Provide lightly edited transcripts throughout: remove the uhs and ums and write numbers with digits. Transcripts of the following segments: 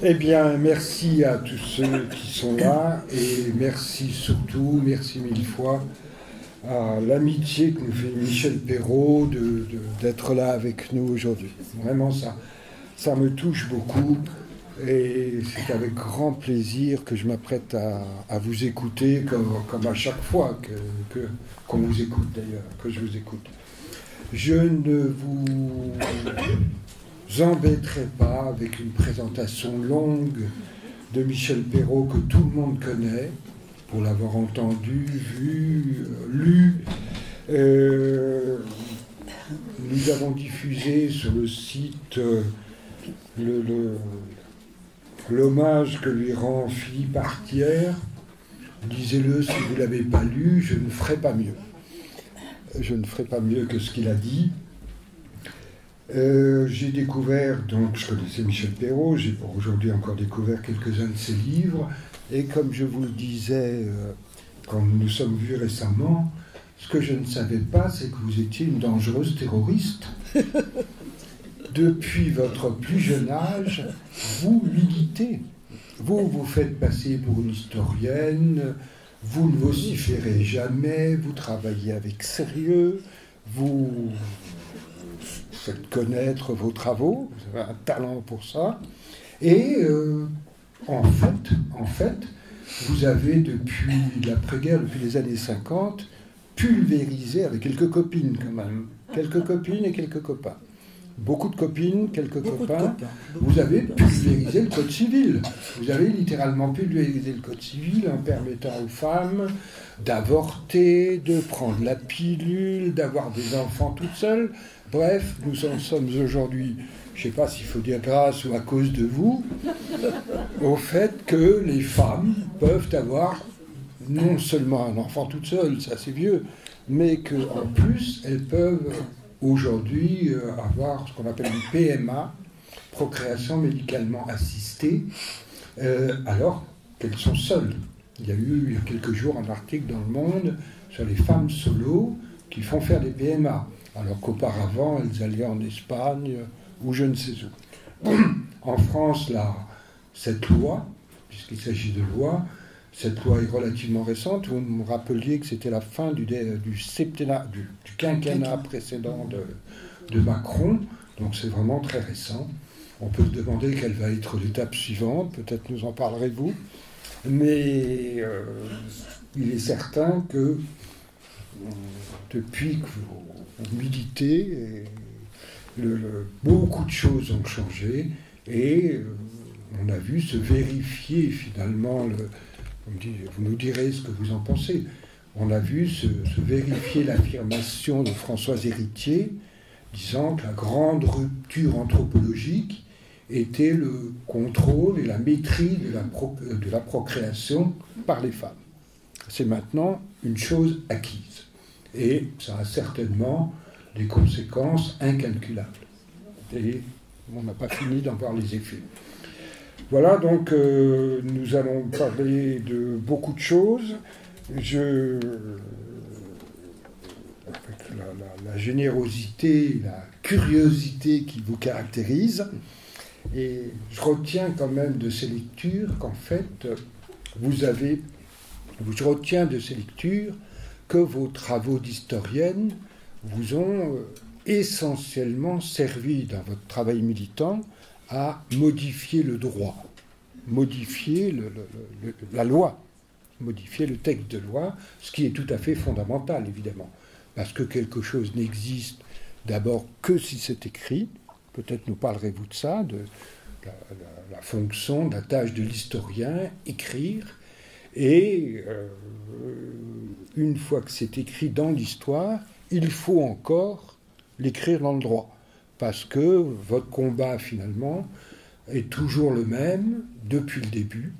Eh bien, merci à tous ceux qui sont là et merci surtout, merci mille fois à l'amitié que nous fait Michel Perrault d'être là avec nous aujourd'hui. Vraiment, ça me touche beaucoup et c'est avec grand plaisir que je m'apprête à vous écouter comme à chaque fois qu'on vous écoute d'ailleurs, que je vous écoute. Je ne vous embêterai pas avec une présentation longue de Michel Perrault que tout le monde connaît, pour l'avoir entendu, vu, lu. Nous avons diffusé sur le site l'hommage que lui rend Philippe Artière. Lisez-le si vous ne l'avez pas lu, je ne ferai pas mieux. Je ne ferai pas mieux que ce qu'il a dit. J'ai découvert, donc je connaissais Michel Perrault, j'ai aujourd'hui encore découvert quelques-uns de ses livres, et comme je vous le disais quand nous nous sommes vus récemment, ce que je ne savais pas, c'est que vous étiez une dangereuse terroriste. Depuis votre plus jeune âge, vous militez. Vous vous faites passer pour une historienne, vous ne vociférez jamais, vous travaillez avec sérieux, vous faites connaître vos travaux, vous avez un talent pour ça. Et en fait, vous avez depuis l'après-guerre, depuis les années 50, pulvérisé avec quelques copines quand même. Quelques copines et quelques copains. Beaucoup de copines, quelques copains. Vous avez pulvérisé le Code civil. Vous avez littéralement pulvérisé le Code civil en permettant aux femmes d'avorter, de prendre la pilule, d'avoir des enfants toutes seules. Bref, nous en sommes aujourd'hui, je ne sais pas s'il faut dire grâce ou à cause de vous, au fait que les femmes peuvent avoir non seulement un enfant toute seule, ça c'est vieux, mais qu'en plus, elles peuvent aujourd'hui avoir ce qu'on appelle une PMA, procréation médicalement assistée, alors qu'elles sont seules. Il y a eu il y a quelques jours un article dans Le Monde sur les femmes solo qui font faire des PMA, alors qu'auparavant elles allaient en Espagne ou je ne sais où. En France, là, cette loi, puisqu'il s'agit de loi, cette loi est relativement récente. Vous me rappeliez que c'était la fin du quinquennat précédent de Macron, donc c'est vraiment très récent. On peut se demander quelle va être l'étape suivante, peut-être nous en parlerez-vous, mais il est certain que depuis que vous militez, beaucoup de choses ont changé et on a vu se vérifier finalement vous nous direz ce que vous en pensez. On a vu se vérifier l'affirmation de Françoise Héritier disant que la grande rupture anthropologique était le contrôle et la maîtrise de la procréation par les femmes. C'est maintenant une chose acquise. Et ça a certainement des conséquences incalculables. Et on n'a pas fini d'en voir les effets. Voilà, donc nous allons parler de beaucoup de choses. Avec la générosité, la curiosité qui vous caractérise. Et je retiens quand même de ces lectures qu'en fait, je retiens de ces lectures que vos travaux d'historienne vous ont essentiellement servi dans votre travail militant à modifier le droit, modifier la loi, modifier le texte de loi, ce qui est tout à fait fondamental, évidemment, parce que quelque chose n'existe d'abord que si c'est écrit. Peut-être nous parlerez-vous de ça, de la fonction, de la tâche de l'historien, écrire, et une fois que c'est écrit dans l'histoire, il faut encore l'écrire dans le droit. Parce que votre combat, finalement, est toujours le même depuis le début.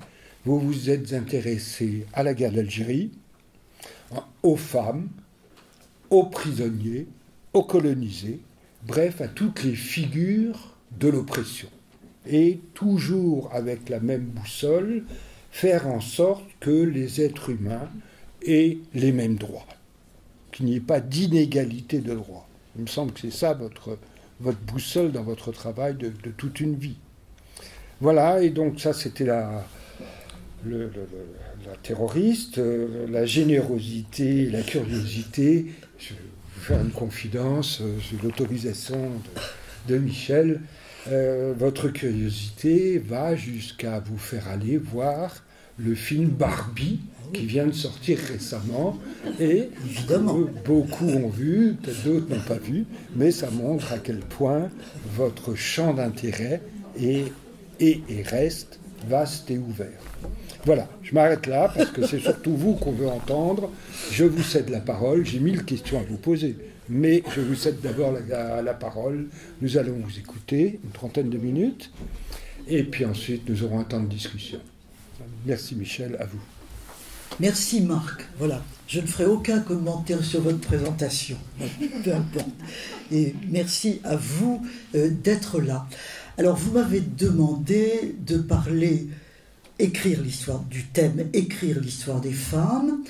Vous vous êtes intéressé à la guerre d'Algérie, aux femmes, aux prisonniers, aux colonisés, bref, à toutes les figures de l'oppression. Et toujours avec la même boussole, faire en sorte que les êtres humains aient les mêmes droits, qu'il n'y ait pas d'inégalité de droits. Il me semble que c'est ça votre boussole dans votre travail de toute une vie. Voilà, et donc ça c'était la terroriste, la générosité, la curiosité. Je vais vous faire une confidence, j'ai l'autorisation de Michel. Votre curiosité va jusqu'à vous faire aller voir le film Barbie qui vient de sortir récemment et beaucoup ont vu, peut-être d'autres n'ont pas vu, mais ça montre à quel point votre champ d'intérêt est et reste vaste et ouvert. Voilà, je m'arrête là parce que c'est surtout vous qu'on veut entendre. Je vous cède la parole, j'ai 1000 questions à vous poser, mais je vous cède d'abord la parole. Nous allons vous écouter une trentaine de minutes et puis ensuite nous aurons un temps de discussion. Merci Michel, à vous. Merci Marc, voilà. Je ne ferai aucun commentaire sur votre présentation, peu importe. Et merci à vous d'être là. Alors vous m'avez demandé de parler, écrire l'histoire du thème, écrire l'histoire des femmes.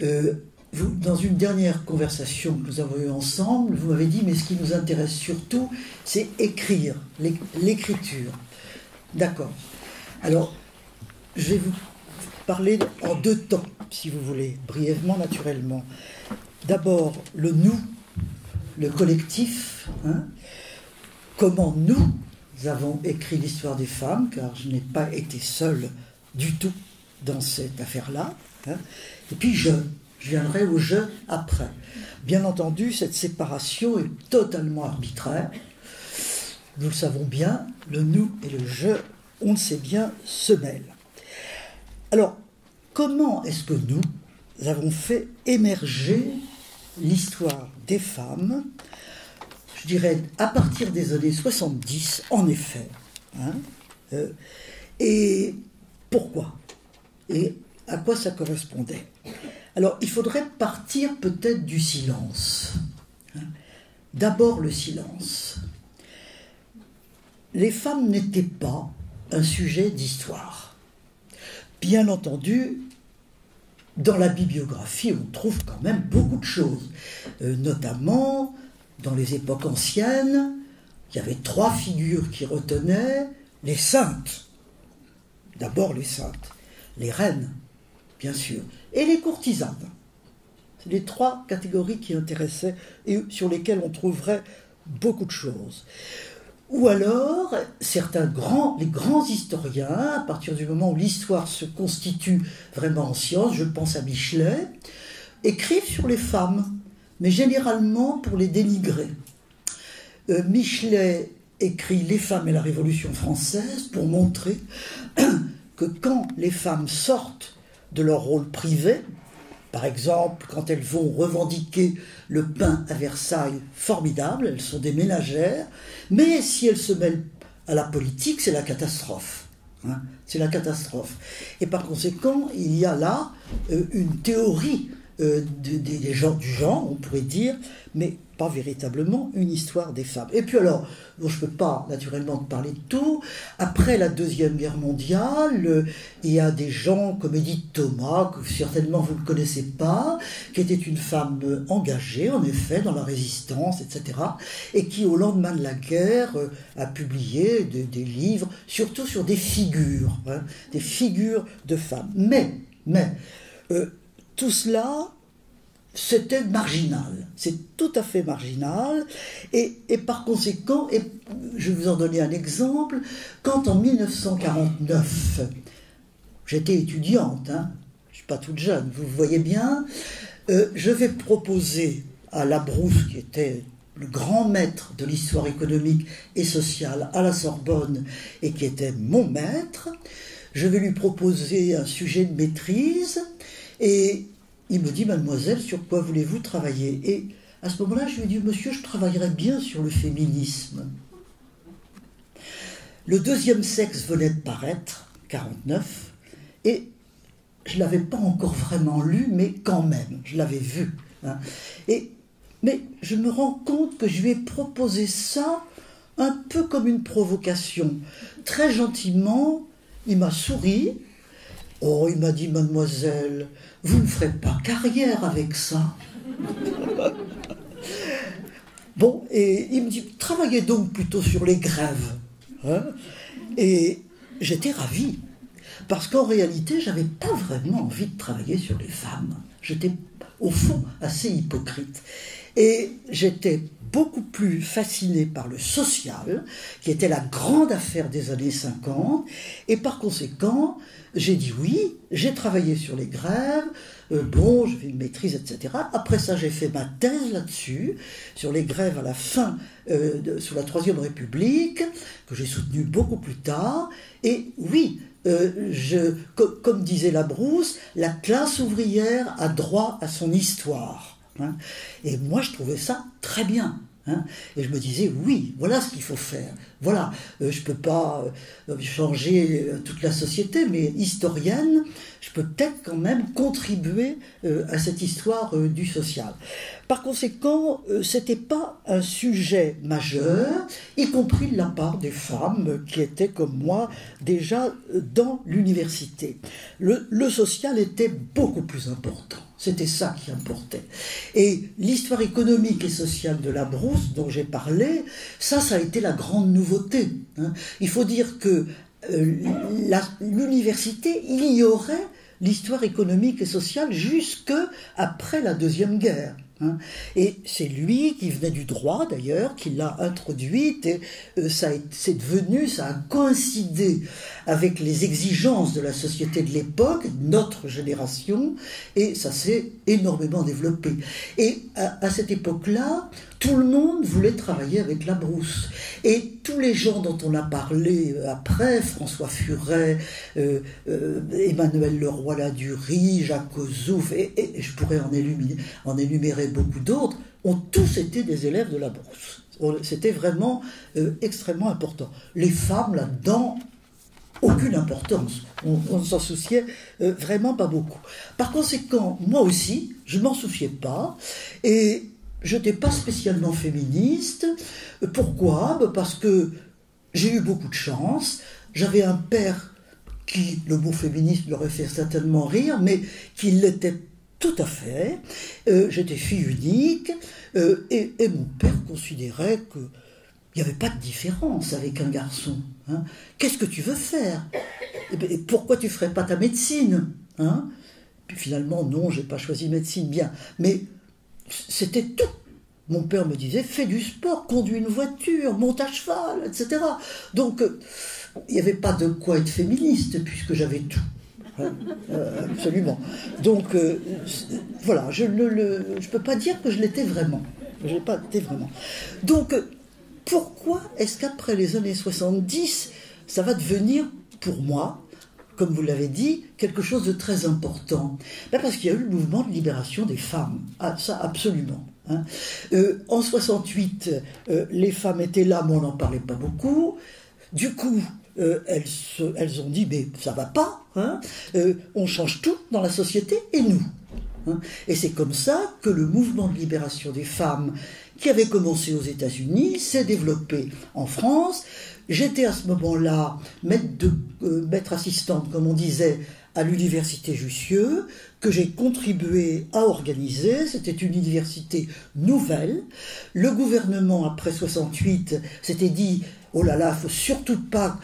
Dans une dernière conversation que nous avons eue ensemble, vous m'avez dit, mais ce qui nous intéresse surtout, c'est écrire, l'écriture. D'accord. Alors, je vais vous parler en deux temps, si vous voulez, brièvement, naturellement. D'abord, le nous, le collectif. Comment nous avons écrit l'histoire des femmes, car je n'ai pas été seul du tout dans cette affaire-là. Et puis je viendrai au je après. Bien entendu, cette séparation est totalement arbitraire. Nous le savons bien, le nous et le je, on le sait bien, se mêlent. Alors, comment est-ce que nous avons fait émerger l'histoire des femmes, je dirais à partir des années 70, en effet. Et pourquoi? Et à quoi ça correspondait? Alors, il faudrait partir peut-être du silence. D'abord le silence. Les femmes n'étaient pas un sujet d'histoire. Bien entendu, dans la bibliographie, on trouve quand même beaucoup de choses. Notamment, dans les époques anciennes, il y avait 3 figures qui retenaient les saintes. D'abord les saintes, les reines, bien sûr, et les courtisanes. C'est les 3 catégories qui intéressaient et sur lesquelles on trouverait beaucoup de choses. Ou alors, les grands historiens, à partir du moment où l'histoire se constitue vraiment en science, je pense à Michelet, écrivent sur les femmes, mais généralement pour les dénigrer. Michelet écrit « Les femmes et la Révolution française » pour montrer que quand les femmes sortent de leur rôle privé, par exemple, quand elles vont revendiquer le pain à Versailles, formidable, elles sont des ménagères, mais si elles se mêlent à la politique, c'est la catastrophe. C'est la catastrophe. Et par conséquent, il y a là une théorie des gens du genre, on pourrait dire, mais pas véritablement une histoire des femmes. Et puis alors, bon, je ne peux pas naturellement parler de tout. Après la Deuxième Guerre mondiale, il y a des gens comme Edith Thomas, que certainement vous ne connaissez pas, qui était une femme engagée, en effet, dans la résistance, etc., et qui, au lendemain de la guerre, a publié des livres, surtout sur des figures de femmes. Mais tout cela, c'était marginal, c'est tout à fait marginal, et par conséquent, et je vais vous en donner un exemple, quand en 1949, j'étais étudiante, je ne suis pas toute jeune, vous voyez bien, je vais proposer à Labrousse, qui était le grand maître de l'histoire économique et sociale à la Sorbonne, et qui était mon maître, je vais lui proposer un sujet de maîtrise, et il me dit, mademoiselle, sur quoi voulez-vous travailler? Et à ce moment-là, je lui ai dit, monsieur, je travaillerais bien sur le féminisme. Le Deuxième sexe venait de paraître, 49, et je ne l'avais pas encore vraiment lu, mais quand même, je l'avais vu. Mais je me rends compte que je lui ai proposé ça un peu comme une provocation. Très gentiment, il m'a souri. Oh, il m'a dit, mademoiselle, vous ne ferez pas carrière avec ça. Bon, et il me dit, travaillez donc plutôt sur les grèves. Et j'étais ravie. Parce qu'en réalité, j'avais pas vraiment envie de travailler sur les femmes. J'étais, au fond, assez hypocrite. Et j'étais beaucoup plus fascinée par le social, qui était la grande affaire des années 50. Et par conséquent, j'ai dit oui, j'ai travaillé sur les grèves, j'ai fait une maîtrise, etc. Après ça, j'ai fait ma thèse là-dessus, sur les grèves à la fin, sous la Troisième République, que j'ai soutenue beaucoup plus tard. Et oui, comme disait Labrousse, la classe ouvrière a droit à son histoire. Hein. Et moi, je trouvais ça très bien. Hein. Et je me disais, oui, voilà ce qu'il faut faire. Voilà, je ne peux pas changer toute la société, mais historienne, je peux peut-être quand même contribuer à cette histoire du social. Par conséquent, ce n'était pas un sujet majeur, y compris de la part des femmes qui étaient comme moi déjà dans l'université. Le social était beaucoup plus important. C'était ça qui importait. Et l'histoire économique et sociale de Labrousse, dont j'ai parlé, ça a été la grande nouveauté. Hein. Il faut dire que l'université ignorait l'histoire économique et sociale jusque après la Deuxième Guerre. Hein. Et c'est lui qui venait du droit d'ailleurs, qui l'a introduite, et ça a coïncidé avec les exigences de la société de l'époque, notre génération, et ça s'est énormément développé. Et à cette époque-là, tout le monde voulait travailler avec Labrousse. Et tous les gens dont on a parlé après, François Furet, Emmanuel Leroy-Ladurie, Jacques Ozouf, et je pourrais en énumérer beaucoup d'autres, ont tous été des élèves de Labrousse. C'était vraiment extrêmement important. Les femmes, là-dedans, aucune importance. On ne s'en souciait vraiment pas beaucoup. Par conséquent, moi aussi, je ne m'en souciais pas. Et je n'étais pas spécialement féministe. Pourquoi ? Parce que j'ai eu beaucoup de chance. J'avais un père qui, le mot féministe l'aurait fait certainement rire, mais qui l'était tout à fait. J'étais fille unique. Et mon père considérait qu'il n'y avait pas de différence avec un garçon. Hein. Qu'est-ce que tu veux faire ? Et pourquoi tu ne ferais pas ta médecine, hein ? Puis finalement, non, je n'ai pas choisi médecine, bien. Mais c'était tout. Mon père me disait, fais du sport, conduis une voiture, monte à cheval, etc. Donc, il n'y avait pas de quoi être féministe, puisque j'avais tout. Hein, absolument. Donc, voilà, je ne peux pas dire que je l'étais vraiment. Je n'ai pas été vraiment. Donc, pourquoi est-ce qu'après les années 70, ça va devenir, pour moi, comme vous l'avez dit, quelque chose de très important ? Parce qu'il y a eu le mouvement de libération des femmes. Ah, ça, absolument. Hein. En 68, les femmes étaient là, mais on n'en parlait pas beaucoup. Du coup, elles ont dit, mais ça va pas. Hein. On change tout dans la société, et nous. Hein. Et c'est comme ça que le mouvement de libération des femmes, qui avait commencé aux États-Unis, s'est développé en France. J'étais à ce moment-là maître assistante, comme on disait, à l'université Jussieu, que j'ai contribué à organiser. C'était une université nouvelle. Le gouvernement, après 68, s'était dit « Oh là là, il ne faut surtout pas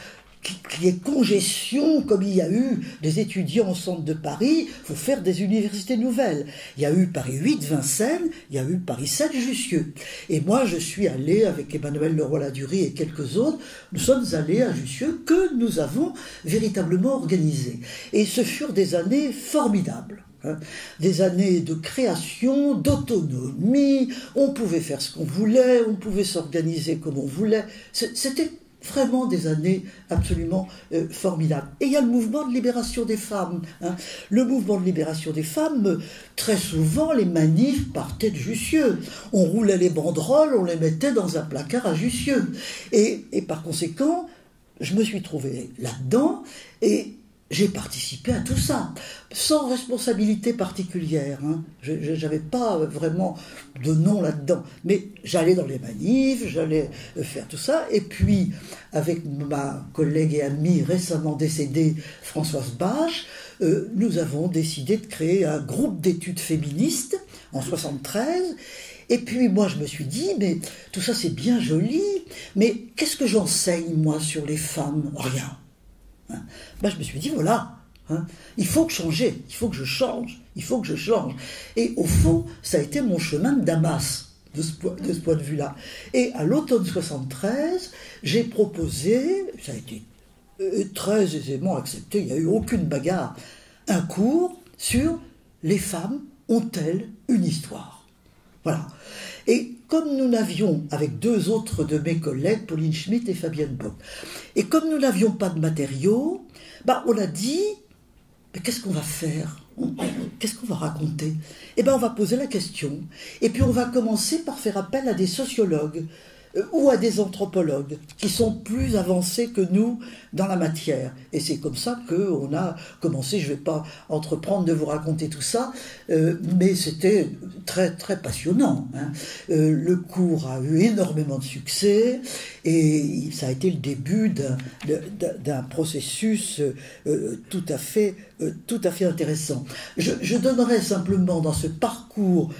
qu'il y ait congestion, comme il y a eu des étudiants au centre de Paris, il faut faire des universités nouvelles. » Il y a eu Paris 8, Vincennes, il y a eu Paris 7, Jussieu. Et moi, je suis allé avec Emmanuel Leroy-Ladurie et quelques autres, nous sommes allés à Jussieu, que nous avons véritablement organisé. Et ce furent des années formidables. Hein, des années de création, d'autonomie, on pouvait faire ce qu'on voulait, on pouvait s'organiser comme on voulait. C'était vraiment des années absolument formidables. Et il y a le mouvement de libération des femmes. Hein. Le mouvement de libération des femmes, très souvent, les manifs partaient de Jussieu. On roulait les banderoles, on les mettait dans un placard à Jussieu. Et par conséquent, je me suis trouvé là-dedans et j'ai participé à tout ça, sans responsabilité particulière. Hein. Je n'avais pas vraiment de nom là-dedans. Mais j'allais dans les manifs, j'allais faire tout ça. Et puis, avec ma collègue et amie récemment décédée, Françoise Bache, nous avons décidé de créer un groupe d'études féministes en 1973. Et puis moi je me suis dit, mais tout ça c'est bien joli, mais qu'est-ce que j'enseigne moi sur les femmes ? Rien. hein. Ben, je me suis dit, voilà, hein, il faut que changer, il faut que je change, il faut que je change. Et au fond, ça a été mon chemin de Damas, de ce point de vue-là. Et à l'automne 73, j'ai proposé, ça a été très aisément accepté, il n'y a eu aucune bagarre, un cours sur les femmes ont-elles une histoire. Voilà. Et comme nous n'avions, avec deux autres de mes collègues, Pauline Schmitt et Fabienne Bock, et comme nous n'avions pas de matériaux, bah on a dit, mais qu'est-ce qu'on va faire ? Qu'est-ce qu'on va raconter ? Eh bien, on va poser la question. Et puis, on va commencer par faire appel à des sociologues ou à des anthropologues qui sont plus avancés que nous dans la matière. Et c'est comme ça qu'on a commencé. Je ne vais pas entreprendre de vous raconter tout ça, mais c'était très, très passionnant, hein. Le cours a eu énormément de succès et ça a été le début d'un processus tout à fait intéressant. Je donnerai simplement dans ce parcours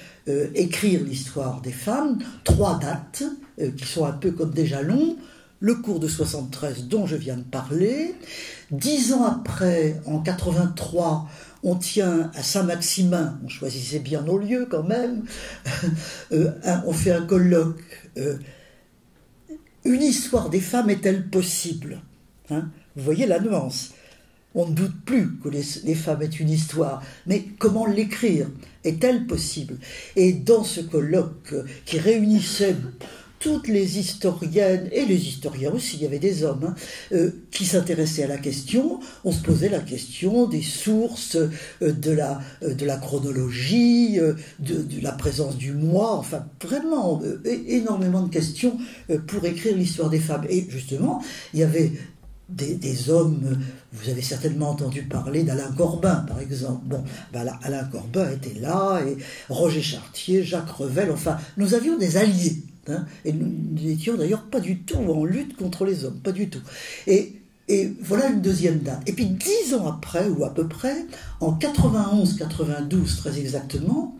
écrire l'histoire des femmes 3 dates qui sont un peu comme des jalons. Le cours de 73 dont je viens de parler. 10 ans après, en 83, on tient à Saint-Maximin, on choisissait bien nos lieux quand même, on fait un colloque. Une histoire des femmes est-elle possible, hein ? Vous voyez la nuance. On ne doute plus que les femmes aient une histoire, mais comment l'écrire ? Est-elle possible ? Et dans ce colloque qui réunissait toutes les historiennes, et les historiens aussi, il y avait des hommes, qui s'intéressaient à la question, on se posait la question des sources, de la chronologie, de la présence du moi, enfin vraiment énormément de questions pour écrire l'histoire des femmes. Et justement, il y avait des hommes, vous avez certainement entendu parler d'Alain Corbin, par exemple. Bon, ben là, Alain Corbin était là, et Roger Chartier, Jacques Revel, enfin, nous avions des alliés, hein, et nous n'étions d'ailleurs pas du tout en lutte contre les hommes, pas du tout. Et voilà une deuxième date. Et puis 10 ans après, ou à peu près, en 91-92 très exactement,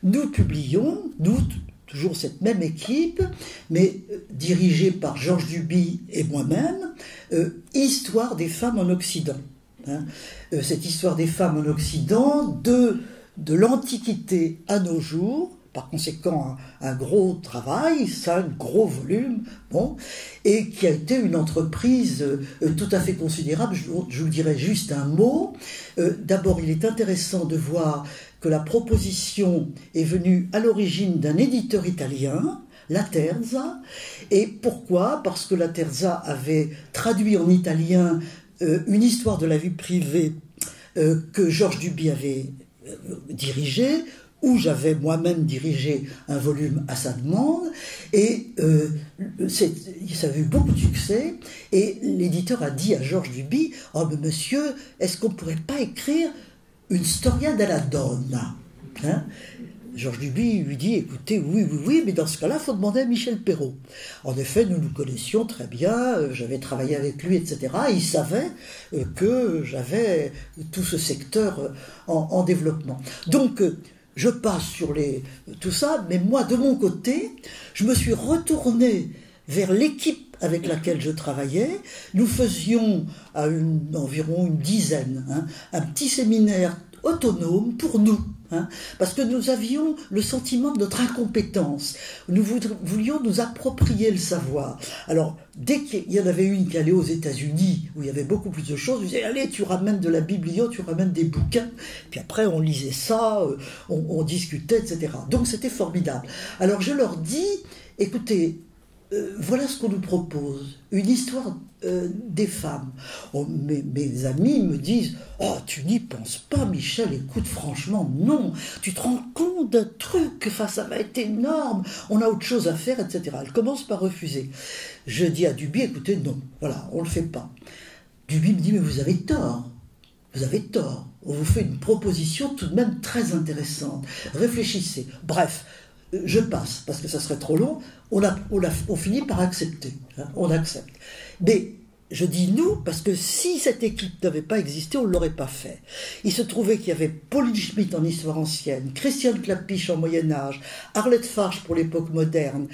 nous publions, toujours cette même équipe, mais dirigée par Georges Duby et moi-même, Histoire des femmes en Occident. Hein. Cette histoire des femmes en Occident, de l'Antiquité à nos jours, par conséquent un gros travail, 5 gros volumes, bon, et qui a été une entreprise tout à fait considérable. Je vous dirai juste un mot. D'abord, il est intéressant de voir que la proposition est venue à l'origine d'un éditeur italien, La Terza. Et pourquoi ? Parce que La Terza avait traduit en italien une histoire de la vie privée que Georges Duby avait dirigée, où j'avais moi-même dirigé un volume à sa demande, et ça avait eu beaucoup de succès, et l'éditeur a dit à Georges Duby, « Oh, mais monsieur, est-ce qu'on ne pourrait pas écrire une storia della donna » hein. Georges Duby lui dit, écoutez, oui, mais dans ce cas-là, il faut demander à Michel Perrault. En effet, nous nous connaissions très bien, j'avais travaillé avec lui, etc. Et il savait que j'avais tout ce secteur en développement. Donc, je passe sur tout ça, mais moi, de mon côté, je me suis retourné vers l'équipe avec laquelle je travaillais. Nous faisions à environ une dizaine, hein, un petit séminaire autonome pour nous. Hein, parce que nous avions le sentiment de notre incompétence. Nous voulions nous approprier le savoir. Alors, dès qu'il y en avait une qui allait aux États-Unis, où il y avait beaucoup plus de choses, je disais, allez, tu ramènes de la biblio, tu ramènes des bouquins. Puis après, on lisait ça, on discutait, etc. Donc, c'était formidable. Alors, je leur dis, écoutez, voilà ce qu'on nous propose, une histoire des femmes. Oh, mes amis me disent, oh, tu n'y penses pas, Michel, écoute, franchement, non, tu te rends compte d'un truc, enfin, ça va être énorme, on a autre chose à faire, etc. Elle commence par refuser. Je dis à Duby, écoutez, non, voilà, on ne le fait pas. Duby me dit, mais vous avez tort. On vous fait une proposition tout de même très intéressante. Réfléchissez. Bref, je passe, parce que ça serait trop long, on finit par accepter, hein, on accepte. Mais je dis nous, parce que si cette équipe n'avait pas existé, on ne l'aurait pas fait. Il se trouvait qu'il y avait Pauline Schmitt en histoire ancienne, Christiane Clapiche en Moyen-Âge, Arlette Farge pour l'époque moderne,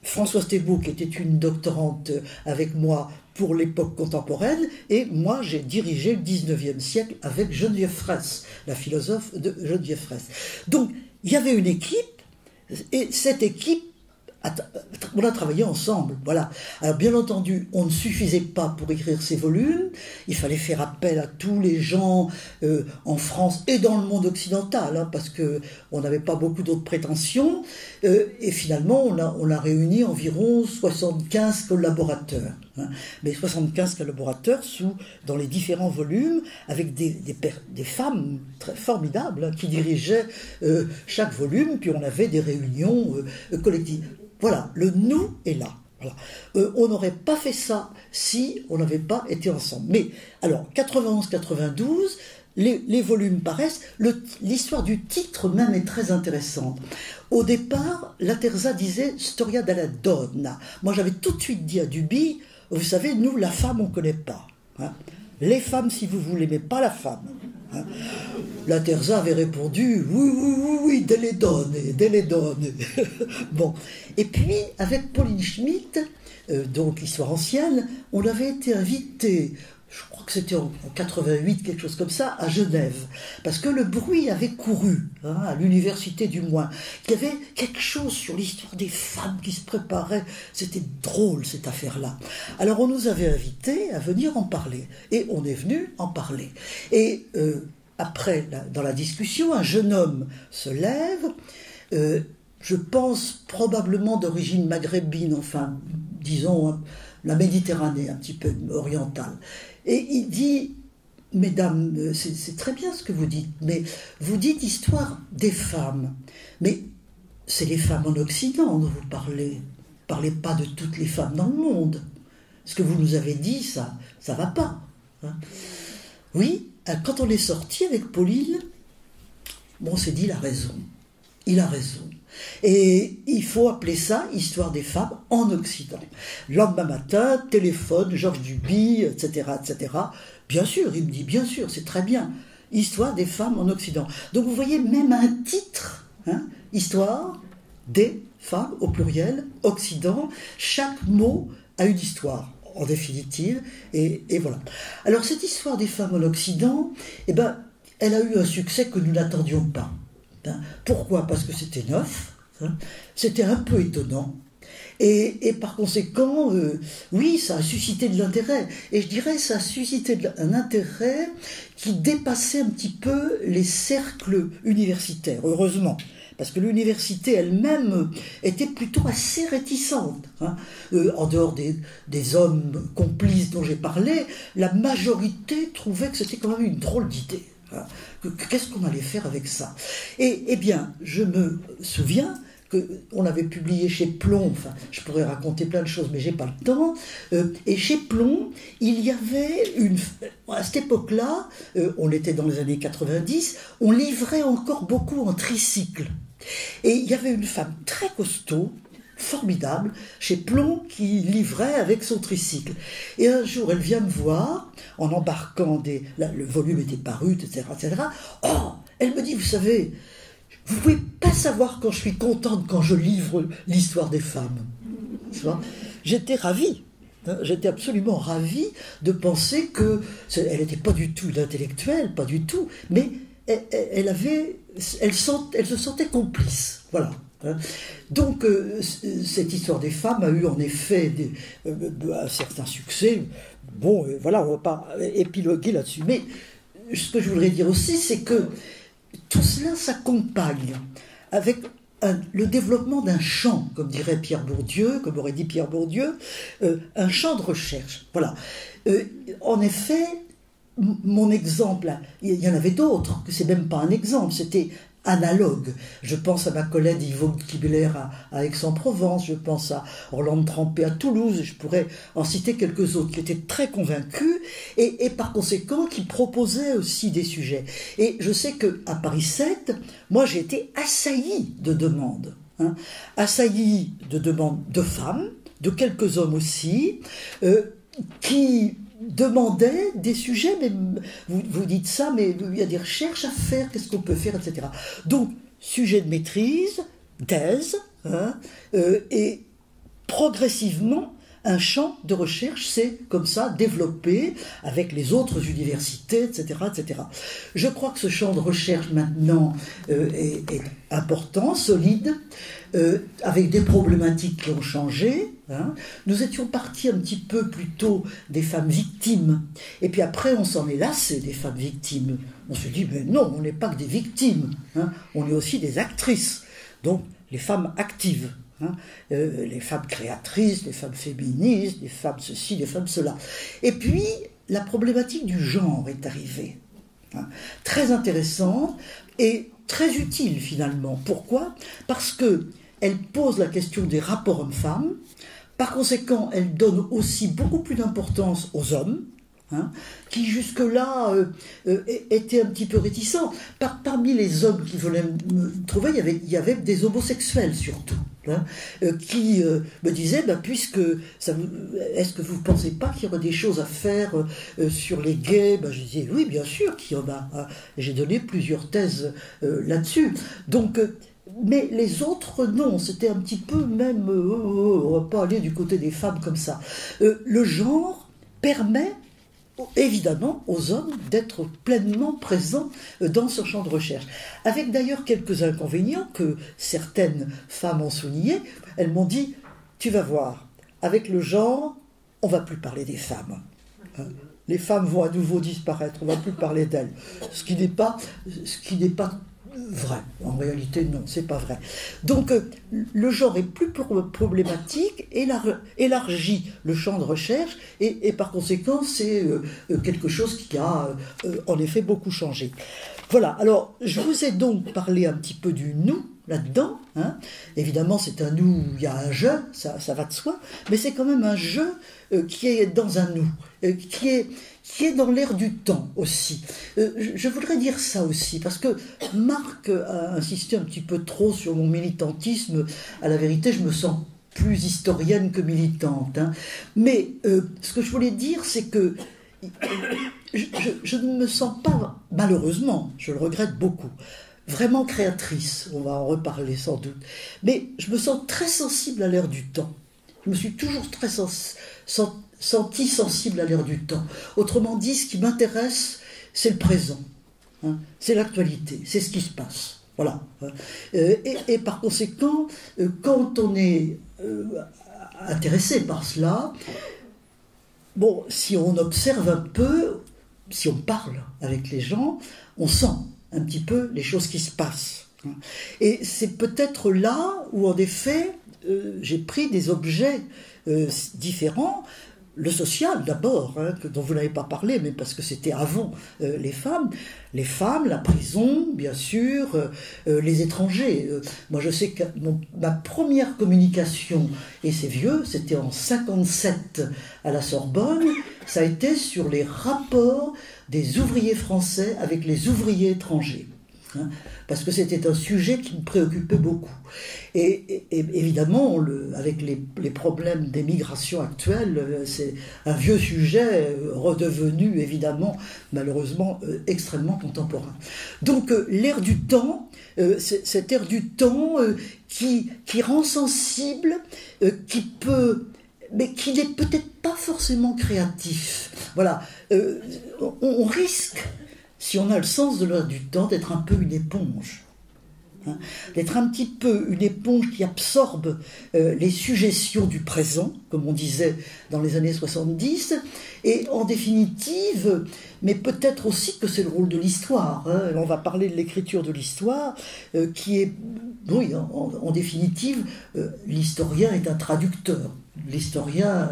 Françoise Thébault, qui était une doctorante avec moi pour l'époque contemporaine, et moi j'ai dirigé le 19e siècle avec Geneviève Fraisse, la philosophe de Geneviève Fraisse. Donc il y avait une équipe, et cette équipe, on a travaillé ensemble, voilà. Alors bien entendu, on ne suffisait pas pour écrire ces volumes, il fallait faire appel à tous les gens en France et dans le monde occidental, hein, parce qu'on n'avait pas beaucoup d'autres prétentions, et finalement on a réuni environ 75 collaborateurs, hein, mais 75 collaborateurs dans les différents volumes, avec des femmes très formidables, hein, qui dirigeaient chaque volume, puis on avait des réunions collectives. Voilà, le nous est là. Voilà. On n'aurait pas fait ça si on n'avait pas été ensemble. Mais, alors, 91-92, les volumes paraissent, l'histoire du titre même est très intéressante. Au départ, la Terza disait « Storia della donna ». Moi, j'avais tout de suite dit à Duby, vous savez, nous, la femme, on ne connaît pas. Hein. Les femmes, si vous voulez, mais pas la femme. Hein. La Terza avait répondu oui, delle donne. Bon. Et puis, avec Pauline Schmitt, donc Histoire ancienne, on avait été invité, je crois que c'était en 88, quelque chose comme ça, à Genève, parce que le bruit avait couru, hein, à l'université du moins, qu'il y avait quelque chose sur l'histoire des femmes qui se préparaient. C'était drôle, cette affaire-là. Alors on nous avait invités à venir en parler, et on est venu en parler. Et après, dans la discussion, un jeune homme se lève, je pense probablement d'origine maghrébine, enfin, disons, la Méditerranée, un petit peu orientale. Et il dit, mesdames, c'est très bien ce que vous dites, mais vous dites histoire des femmes. Mais c'est les femmes en Occident dont vous parlez. Parlez pas de toutes les femmes dans le monde. Ce que vous nous avez dit, ça va pas. Hein. Oui, quand on est sorti avec Pauline, on s'est dit, il a raison. Il a raison. Et il faut appeler ça Histoire des femmes en Occident. Le lendemain matin, téléphone, Georges Duby, etc., etc. Bien sûr, il me dit, bien sûr, c'est très bien. Histoire des femmes en Occident. Donc vous voyez, même un titre, hein, Histoire des femmes, au pluriel, Occident, chaque mot a une histoire, en définitive, et voilà. Alors cette Histoire des femmes en Occident, eh ben, elle a eu un succès que nous n'attendions pas. Pourquoi ? Parce que c'était neuf, hein, c'était un peu étonnant, et par conséquent, oui, ça a suscité de l'intérêt, et je dirais ça a suscité un intérêt qui dépassait un petit peu les cercles universitaires, heureusement, parce que l'université elle-même était plutôt assez réticente, hein. En dehors des hommes complices dont j'ai parlé, la majorité trouvait que c'était quand même une drôle d'idée. Qu'est-ce qu'on allait faire avec ça ? Et eh bien, je me souviens qu'on avait publié chez Plomb, enfin, je pourrais raconter plein de choses, mais j'ai pas le temps, et chez Plomb, il y avait à cette époque-là, on était dans les années 90, on livrait encore beaucoup en tricycle. Et il y avait une femme très costaud, formidable, chez Plomb, qui livrait avec son tricycle. Et un jour, elle vient me voir, en embarquant le volume était paru, etc., etc. Oh, elle me dit, vous savez, vous pouvez pas savoir quand je suis contente quand je livre l'histoire des femmes. J'étais ravie. J'étais absolument ravie de penser elle n'était pas du tout une intellectuelle, pas du tout, mais elle se sentait complice. Voilà. Donc, cette histoire des femmes a eu en effet un certain succès. Bon, voilà, on ne va pas épiloguer là-dessus. Mais ce que je voudrais dire aussi, c'est que tout cela s'accompagne avec le développement d'un champ, comme dirait Pierre Bourdieu, comme aurait dit Pierre Bourdieu, un champ de recherche. Voilà. En effet, mon exemple, il y en avait d'autres, que c'est même pas un exemple, c'était analogue. Je pense à ma collègue Yvonne Kibler à Aix-en-Provence, je pense à Orlande Trampé à Toulouse, je pourrais en citer quelques autres qui étaient très convaincus et par conséquent qui proposaient aussi des sujets. Et je sais qu'à Paris 7, moi j'ai été assaillie de demandes, hein, assaillie de demandes de femmes, de quelques hommes aussi, qui demandaient des sujets, mais vous dites ça, mais il y a des recherches à faire, qu'est-ce qu'on peut faire, etc. Donc, sujet de maîtrise, thèse, hein, et progressivement, un champ de recherche s'est comme ça développé avec les autres universités, etc., etc. Je crois que ce champ de recherche maintenant est important, solide, avec des problématiques qui ont changé. Hein. Nous étions partis un petit peu plutôt des femmes victimes, et puis après on s'en est lassé des femmes victimes. On se dit, mais non, on n'est pas que des victimes, hein. On est aussi des actrices, donc les femmes actives. Hein, les femmes créatrices, les femmes féministes, les femmes ceci, les femmes cela. Et puis, la problématique du genre est arrivée. Hein, très intéressante et très utile finalement. Pourquoi ? Parce qu'elle pose la question des rapports hommes-femmes. Par conséquent, elle donne aussi beaucoup plus d'importance aux hommes. Hein, qui jusque-là étaient un petit peu réticents. Parmi les hommes qui voulaient me trouver, il y avait des homosexuels surtout, hein, qui me disaient, puisque est-ce que vous ne pensez pas qu'il y aurait des choses à faire sur les gays ? Je disais, oui, bien sûr qu'il y en a. Hein. J'ai donné plusieurs thèses là-dessus. Donc, mais les autres, non, c'était un petit peu même, on ne va pas aller du côté des femmes comme ça. Le genre permet évidemment aux hommes d'être pleinement présents dans ce champ de recherche. Avec d'ailleurs quelques inconvénients que certaines femmes ont soulignés. Elles m'ont dit, tu vas voir, avec le genre, on ne va plus parler des femmes. Les femmes vont à nouveau disparaître, on ne va plus parler d'elles. Ce qui n'est pas vrai. En réalité, non, c'est pas vrai. Donc, le genre est plus problématique, élargit le champ de recherche, et par conséquent, c'est quelque chose qui a en effet beaucoup changé. Voilà, alors, je vous ai donc parlé un petit peu du nous, là-dedans. Hein. Évidemment, c'est un nous où il y a un je, ça va de soi, mais c'est quand même un je qui est dans un nous, qui est dans l'air du temps aussi. Je voudrais dire ça aussi, parce que Marc a insisté un petit peu trop sur mon militantisme. À la vérité, je me sens plus historienne que militante. Hein. Mais ce que je voulais dire, c'est que je ne me sens pas, malheureusement, je le regrette beaucoup, vraiment créatrice, on va en reparler sans doute, mais je me sens très sensible à l'air du temps. Je me suis toujours très sentie sensible à l'air du temps. Autrement dit, ce qui m'intéresse, c'est le présent, hein, c'est l'actualité, c'est ce qui se passe. Voilà. Et par conséquent, quand on est intéressé par cela, bon, si on observe un peu, si on parle avec les gens, on sent un petit peu les choses qui se passent. Et c'est peut-être là où, en effet, j'ai pris des objets différents. Le social, d'abord, hein, dont vous n'avez pas parlé, mais parce que c'était avant les femmes, la prison, bien sûr, les étrangers. Moi, je sais que ma première communication, et c'est vieux, c'était en 1957 à la Sorbonne, ça a été sur les rapports des ouvriers français avec les ouvriers étrangers. Hein, parce que c'était un sujet qui me préoccupait beaucoup. Et évidemment, avec les problèmes des migrations actuelles, c'est un vieux sujet redevenu, évidemment, malheureusement, extrêmement contemporain. Donc, l'ère du temps, cette ère du temps qui rend sensible, mais qui n'est peut-être pas forcément créatif. Voilà, on risque, si on a le sens de l'ère du temps, d'être un peu une éponge. Hein, d'être un petit peu une éponge qui absorbe les suggestions du présent, comme on disait dans les années 70, et en définitive, mais peut-être aussi que c'est le rôle de l'histoire. Hein, on va parler de l'écriture de l'histoire, qui est, oui, en définitive, l'historien est un traducteur. L'historien,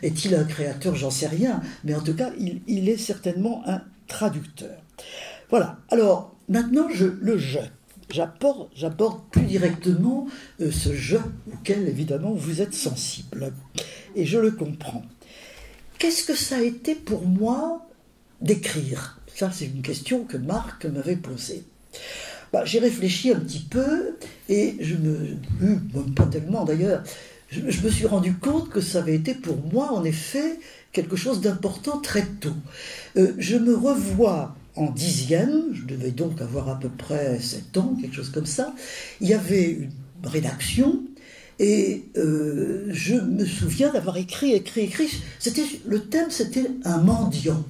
est-il un créateur? J'en sais rien, mais en tout cas, il est certainement un traducteur. Voilà, alors, maintenant, le je. J'aborde plus directement ce je auquel, évidemment, vous êtes sensible. Et je le comprends. Qu'est-ce que ça a été pour moi d'écrire? Ça, c'est une question que Marc m'avait posée. J'ai réfléchi un petit peu, et pas tellement d'ailleurs, je me suis rendu compte que ça avait été pour moi, en effet, quelque chose d'important très tôt. Je me revois en 10e, je devais donc avoir à peu près 7 ans, quelque chose comme ça. Il y avait une rédaction, Et je me souviens d'avoir écrit. Le thème, c'était un mendiant.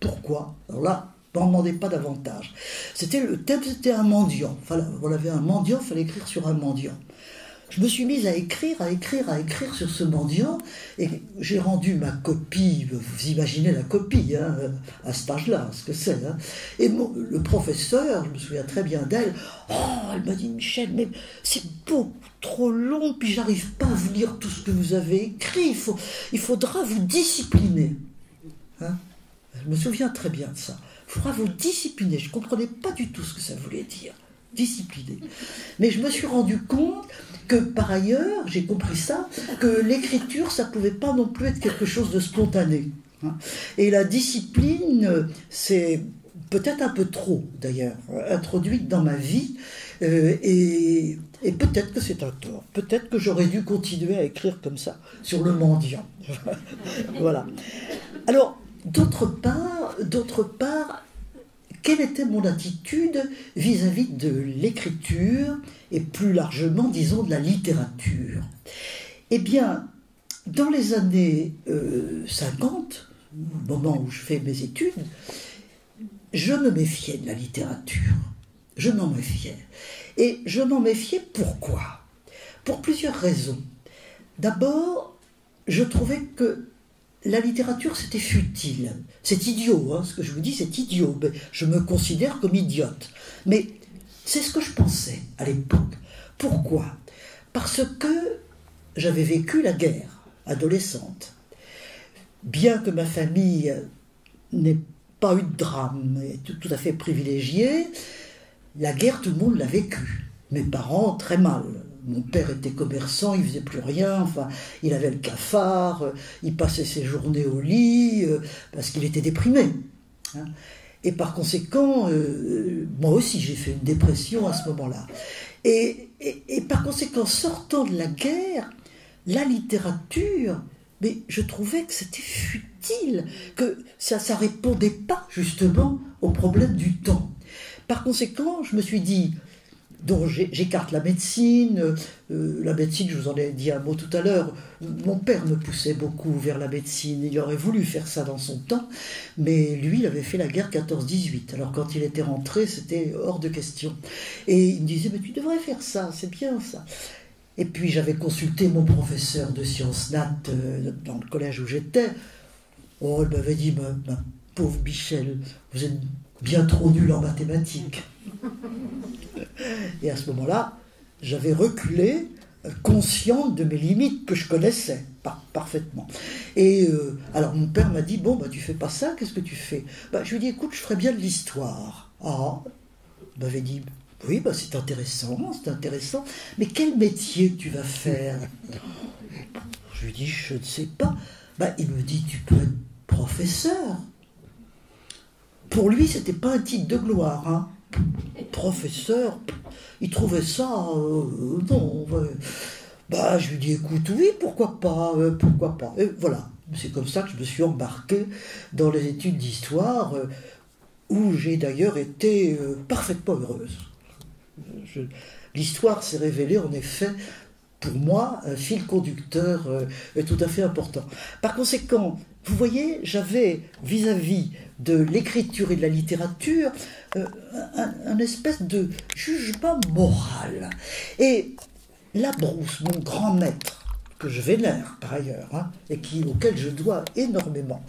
Pourquoi? Alors là, n'en demandez pas davantage. Le thème, c'était un mendiant. On avait un mendiant, il fallait écrire sur un mendiant. Je me suis mise à écrire sur ce mendiant, et j'ai rendu ma copie, vous imaginez la copie, hein, à cet âge-là, ce que c'est. Hein. Et le professeur, je me souviens très bien d'elle, elle m'a dit, Michel, mais c'est beaucoup trop long, puis j'arrive pas à vous lire tout ce que vous avez écrit, il faudra vous discipliner. Hein. Je me souviens très bien de ça. Il faudra vous discipliner. Je ne comprenais pas du tout ce que ça voulait dire. Discipliner. Mais je me suis rendu compte que, par ailleurs, j'ai compris ça, que l'écriture, ça ne pouvait pas non plus être quelque chose de spontané. Et la discipline, c'est peut-être un peu trop, d'ailleurs, introduite dans ma vie. Et peut-être que c'est un tort. Peut-être que j'aurais dû continuer à écrire comme ça, sur le mendiant. Voilà. Alors, d'autre part, quelle était mon attitude vis-à-vis de l'écriture et plus largement, disons, de la littérature? Eh bien, dans les années 50, au moment où je fais mes études, je me méfiais de la littérature. Je m'en méfiais. Et je m'en méfiais pourquoi? Pour plusieurs raisons. D'abord, je trouvais que la littérature, c'était futile. C'est idiot, hein, ce que je vous dis, c'est idiot. Mais je me considère comme idiote. Mais c'est ce que je pensais à l'époque. Pourquoi? Parce que j'avais vécu la guerre adolescente. Bien que ma famille n'ait pas eu de drame, et tout à fait privilégiée, la guerre, tout le monde l'a vécue. Mes parents, très mal. Mon père était commerçant, il ne faisait plus rien, enfin, il avait le cafard, il passait ses journées au lit, parce qu'il était déprimé. Hein. Et par conséquent, moi aussi j'ai fait une dépression à ce moment-là. Et par conséquent, sortant de la guerre, la littérature, mais je trouvais que c'était futile, que ça ne répondait pas justement au problème du temps. Par conséquent, je me suis dit, donc j'écarte la médecine, je vous en ai dit un mot tout à l'heure, mon père me poussait beaucoup vers la médecine, il aurait voulu faire ça dans son temps, mais lui il avait fait la guerre 14-18, alors quand il était rentré c'était hors de question. Et il me disait, mais tu devrais faire ça, c'est bien ça. Et puis j'avais consulté mon professeur de sciences nat dans le collège où j'étais. Oh, il m'avait dit, ma pauvre Michel, vous êtes bien trop nul en mathématiques. Et à ce moment-là, j'avais reculé, consciente de mes limites que je connaissais parfaitement. Et alors mon père m'a dit, bon, tu fais pas ça, qu'est-ce que tu fais? Je lui ai dit, écoute, je ferais bien de l'histoire. Ah, il m'avait dit, oui, c'est intéressant, mais quel métier tu vas faire? Je lui ai dit, je ne sais pas. Il me dit, tu peux être professeur. Pour lui, c'était pas un titre de gloire, hein. Professeur, il trouvait ça, non. Je lui dis, écoute, oui, pourquoi pas. Et voilà, c'est comme ça que je me suis embarqué dans les études d'histoire, où j'ai d'ailleurs été parfaitement heureuse. L'histoire s'est révélée en effet, pour moi, un fil conducteur tout à fait important. Par conséquent, vous voyez, j'avais vis-à-vis de l'écriture et de la littérature un espèce de jugement moral. Et Labrousse, mon grand maître, que je vénère par ailleurs, hein, et auquel je dois énormément,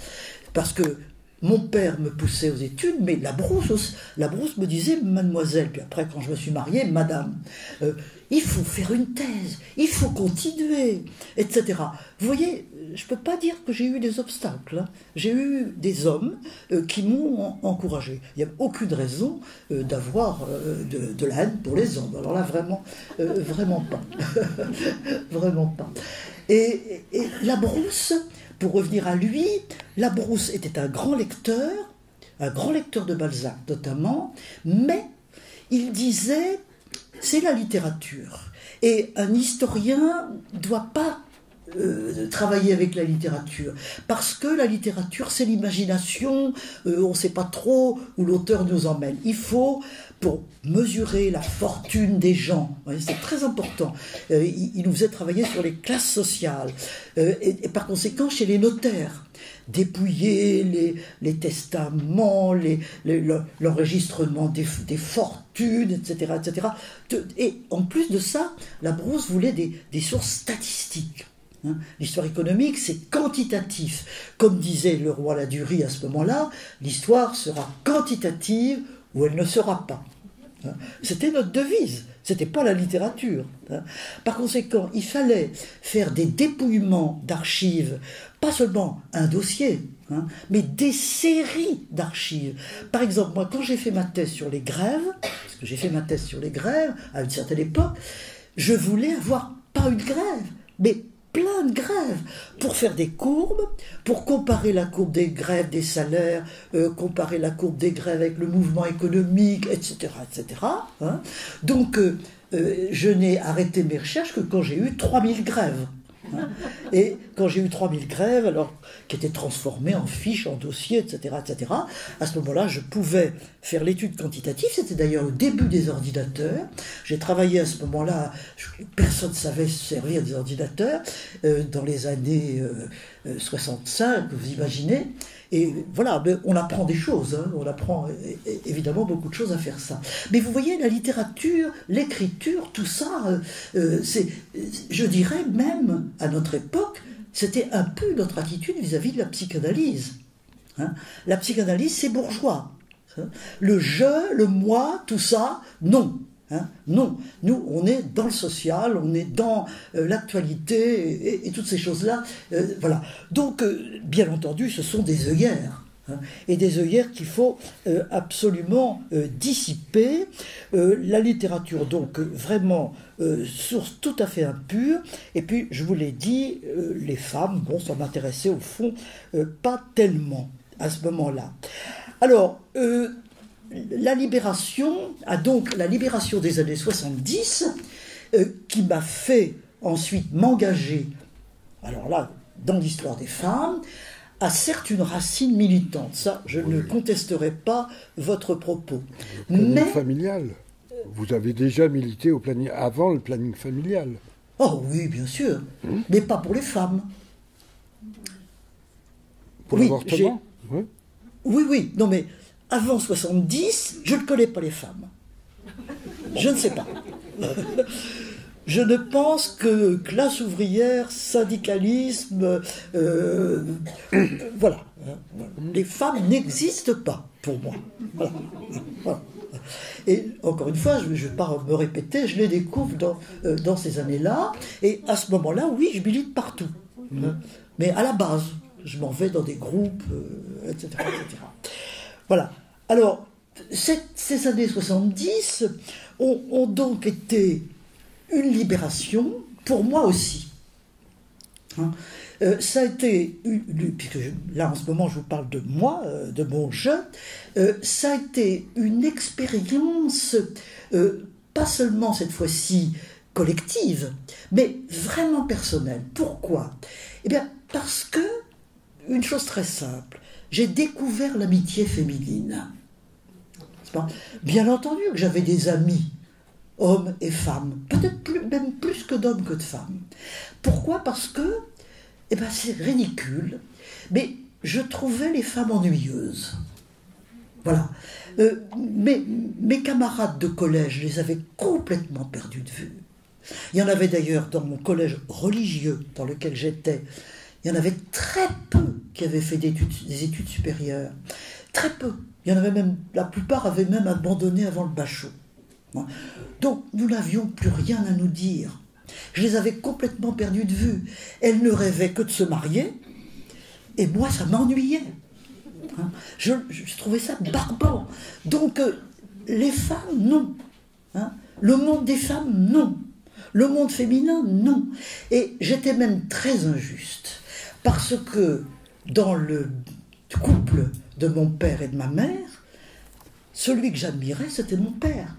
parce que mon père me poussait aux études, mais Labrousse me disait, mademoiselle, puis après quand je me suis mariée, madame, il faut faire une thèse, il faut continuer, etc. Vous voyez, je ne peux pas dire que j'ai eu des obstacles. Hein. J'ai eu des hommes qui m'ont encouragé. Il n'y a aucune raison d'avoir de la haine pour les hommes. Alors là, vraiment pas. Vraiment pas. Et Labrousse, pour revenir à lui, Labrousse était un grand lecteur de Balzac notamment, mais il disait, c'est la littérature. Et un historien ne doit pas travailler avec la littérature, parce que la littérature, c'est l'imagination, on ne sait pas trop où l'auteur nous emmène. Il faut, pour mesurer la fortune des gens, c'est très important, il nous faisait travailler sur les classes sociales, et par conséquent chez les notaires, dépouiller les testaments, l'enregistrement des fortunes, etc., etc. Et en plus de ça, la Brousse voulait des sources statistiques. L'histoire économique, c'est quantitatif. Comme disait le roi Ladurie à ce moment-là, l'histoire sera quantitative ou elle ne sera pas. C'était notre devise, c'était pas la littérature. Par conséquent, il fallait faire des dépouillements d'archives, pas seulement un dossier, mais des séries d'archives. Par exemple, moi, quand j'ai fait ma thèse sur les grèves, parce que j'ai fait ma thèse sur les grèves à une certaine époque, je voulais avoir pas une grève, mais plein de grèves, pour faire des courbes, pour comparer la courbe des grèves des salaires, comparer la courbe des grèves avec le mouvement économique, etc. etc. Donc, je n'ai arrêté mes recherches que quand j'ai eu 3000 grèves. Et quand j'ai eu 3000 grèves, alors, qui étaient transformées en fiches, en dossiers, etc., etc., à ce moment-là, je pouvais faire l'étude quantitative. C'était d'ailleurs le début des ordinateurs. J'ai travaillé à ce moment-là, personne ne savait se servir des ordinateurs, dans les années 65, vous imaginez. Et voilà, on apprend des choses, on apprend évidemment beaucoup de choses à faire ça. Mais vous voyez, la littérature, l'écriture, tout ça, je dirais même, à notre époque, c'était un peu notre attitude vis-à-vis de la psychanalyse. La psychanalyse, c'est bourgeois. Le je, le moi, tout ça, non. Non, nous on est dans le social, on est dans l'actualité et toutes ces choses-là. Voilà. Donc, bien entendu, ce sont des œillères. Et des œillères qu'il faut absolument dissiper. La littérature, donc, vraiment, source tout à fait impure. Et puis, je vous l'ai dit, les femmes, bon, ça m'intéressait au fond pas tellement à ce moment-là. Alors, la libération des années 70, qui m'a fait ensuite m'engager, alors là, dans l'histoire des femmes, a certes une racine militante. Ça, je ne contesterai pas votre propos. Le planning familial. Vous avez déjà milité avant le planning familial. Oh oui, bien sûr, mais pas pour les femmes. Pour l'avortement, Oui, non mais avant 70, je ne connais pas les femmes. Je ne sais pas. Je ne pense que classe ouvrière, syndicalisme, voilà. Les femmes n'existent pas pour moi. Voilà. Et encore une fois, je ne vais pas me répéter, je les découvre dans ces années-là. Et à ce moment-là, oui, je milite partout. Mais à la base, je m'en vais dans des groupes, etc., etc. Voilà. Alors, ces années 70 ont donc été une libération, pour moi aussi. Ça a été, puisque là en ce moment je vous parle de moi, de mon je, ça a été une expérience, pas seulement cette fois-ci collective, mais vraiment personnelle. Pourquoi ? Eh bien, parce que, une chose très simple, j'ai découvert l'amitié féminine. Bien entendu que j'avais des amis, hommes et femmes, peut-être même plus que d'hommes que de femmes. Pourquoi ? Parce que, c'est ridicule, mais je trouvais les femmes ennuyeuses. Voilà. Mes camarades de collège, je les avais complètement perdus de vue. Il y en avait d'ailleurs dans mon collège religieux dans lequel j'étais, il y en avait très peu qui avaient fait des études supérieures. Très peu. Il y en avait même, la plupart avaient même abandonné avant le bachot. Donc nous n'avions plus rien à nous dire. Je les avais complètement perdus de vue. Elles ne rêvaient que de se marier, et moi ça m'ennuyait. Je trouvais ça barbant. Donc les femmes, non. Le monde des femmes, non. Le monde féminin, non. Et j'étais même très injuste, parce que dans le couple de mon père et de ma mère, celui que j'admirais, c'était mon père.